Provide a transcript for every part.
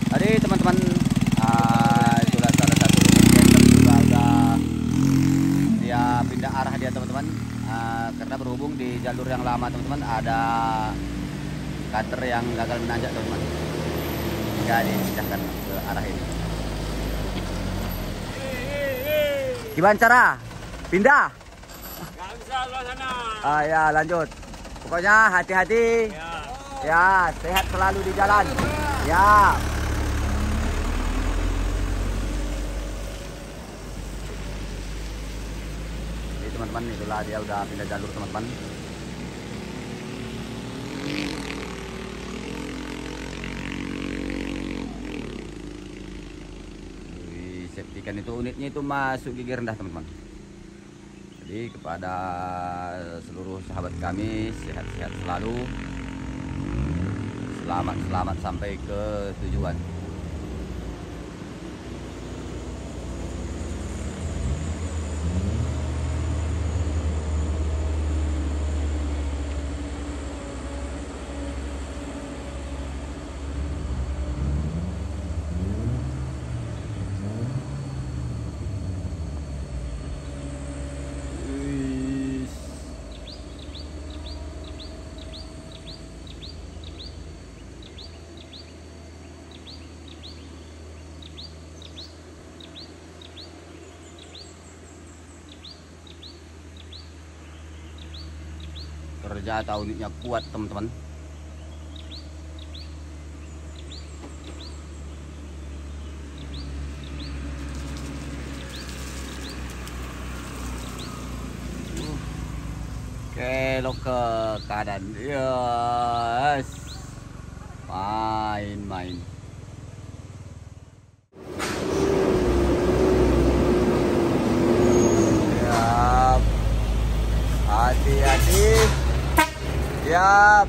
Jadi teman-teman, itulah salah satu center juga udah dia pindah arah dia teman-teman. Karena berhubung di jalur yang lama teman-teman ada cutter yang gagal menanjak teman-teman, hingga dipindahkan ke arah ini. Gimana cara pindah? Nggak bisa luar sana. Ya lanjut. Pokoknya hati-hati. Ya, sehat selalu di jalan. Ya. Jadi teman-teman, itulah dia udah pindah jalur teman-teman. Safety kan itu unitnya itu masuk gigi rendah teman-teman. Jadi kepada seluruh sahabat kami, sehat-sehat selalu, selamat sampai ke tujuan. Kerja atau unitnya kuat teman-teman. Kelok ke kanan. Yes. Main. Siap. Hati-hati. Siap.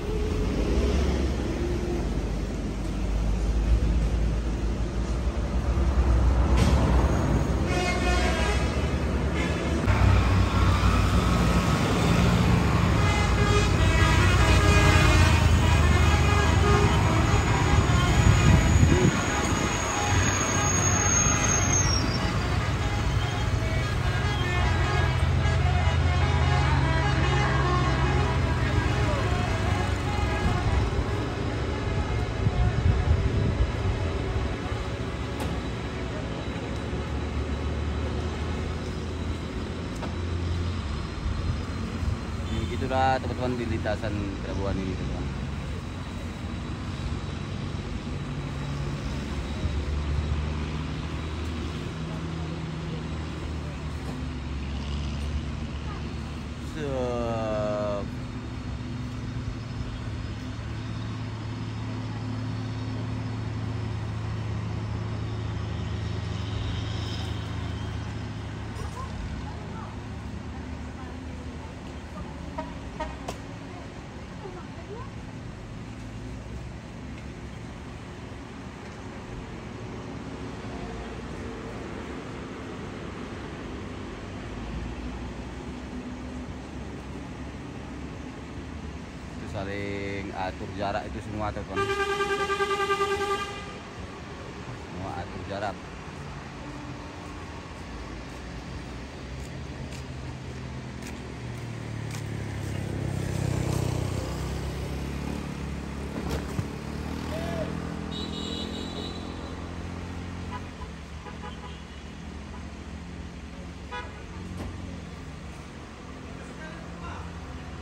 Itulah teman-teman di lintasan Pelabuhan ini teman-teman. Saling atur jarak itu semua teman-teman. Semua atur jarak.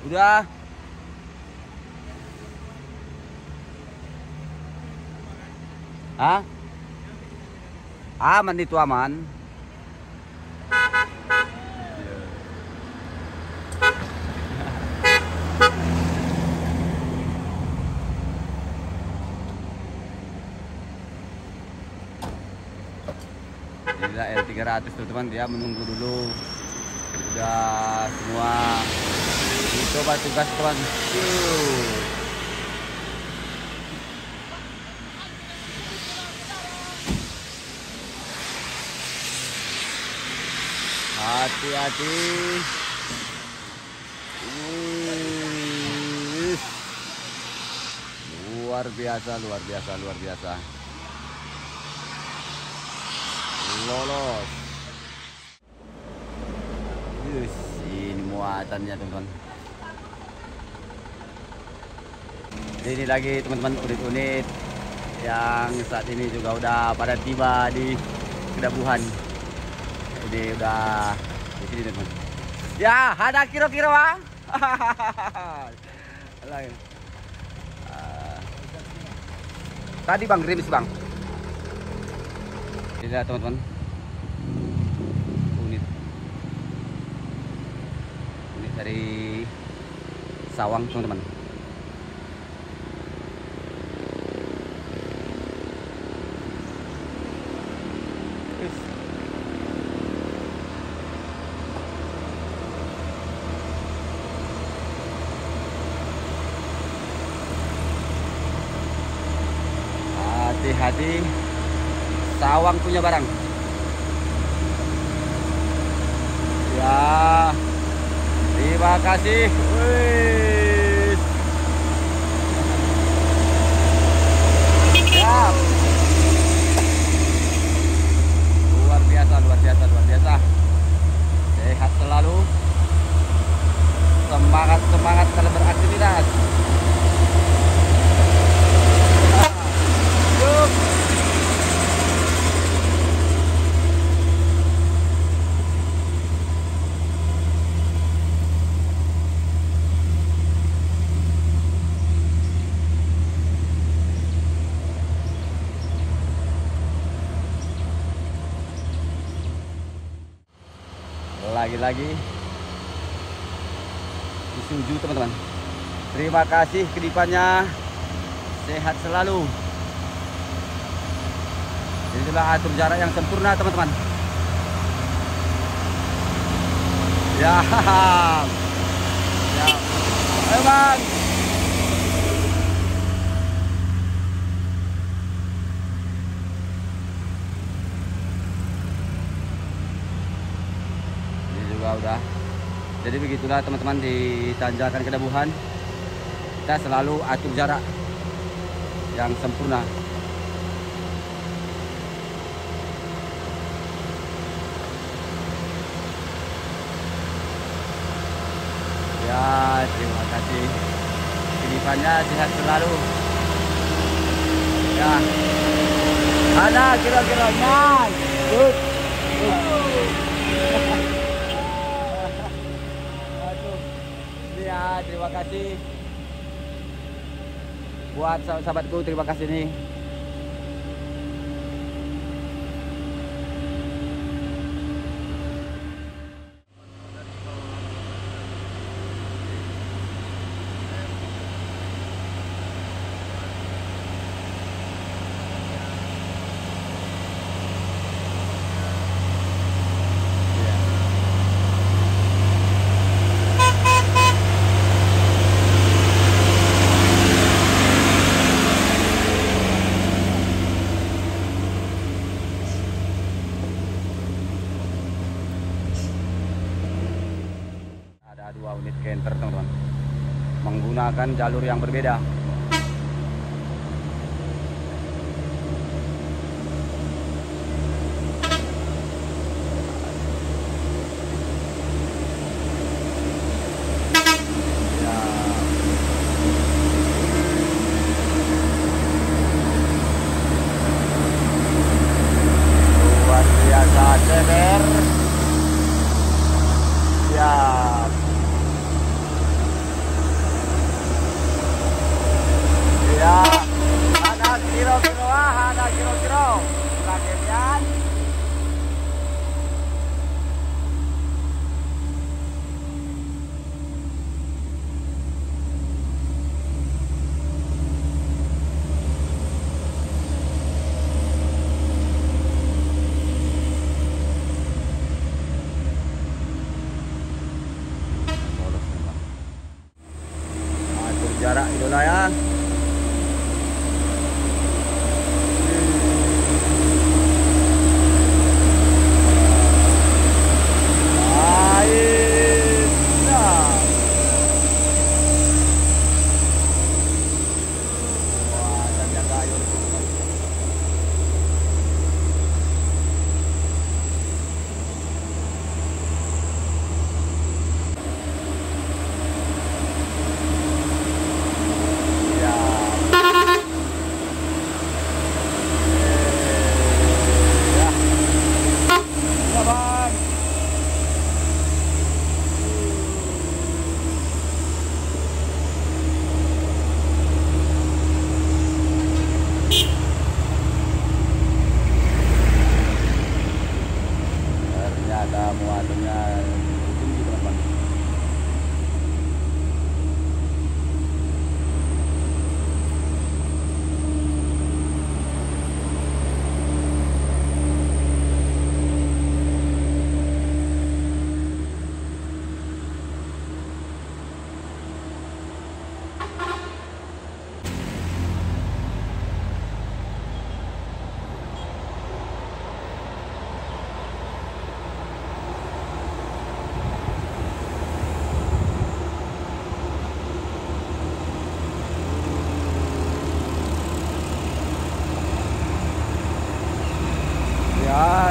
Udah. Hah? Aman itu aman. Inilah L300 teman-teman, dia menunggu dulu. Udah semua dicoba tugas teman. Hati-hati. Luar biasa. lolos. Yus, ini muatannya teman-teman. Ini lagi teman-teman unit-unit yang saat ini juga udah pada tiba di Kedabuhan. Ini udah di sini teman-teman. Ya, ada kira-kira bang. Tadi bang gerimis bang. Ini teman-teman. Unit dari Sawang teman-teman. Hati-hati, Sawang punya barang. Ya, terima kasih. Wih. Siap. Luar biasa, luar biasa, luar biasa. Sehat selalu. Semangat, semangat dalam beraktivitas. Lagi-lagi Isuzu teman-teman. Terima kasih kedipannya, sehat selalu. Inilah atur jarak yang sempurna teman-teman. Ya, ya. Ayo bang. Udah, jadi begitulah teman-teman di tanjakan Kedabuhan kita selalu atur jarak yang sempurna. Ya, terima kasih kedipannya, sehat selalu ya. Ada kira-kira good. Ya, terima kasih buat sahabatku, terima kasih nih. Dua unit canter teman-teman menggunakan jalur yang berbeda. Luar biasa ceber. Ya. Ya, ada kilo-kilo, ada kilo-kilo. Lagian. Atur jarak idola ya.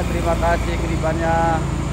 terima kasih kirimannya.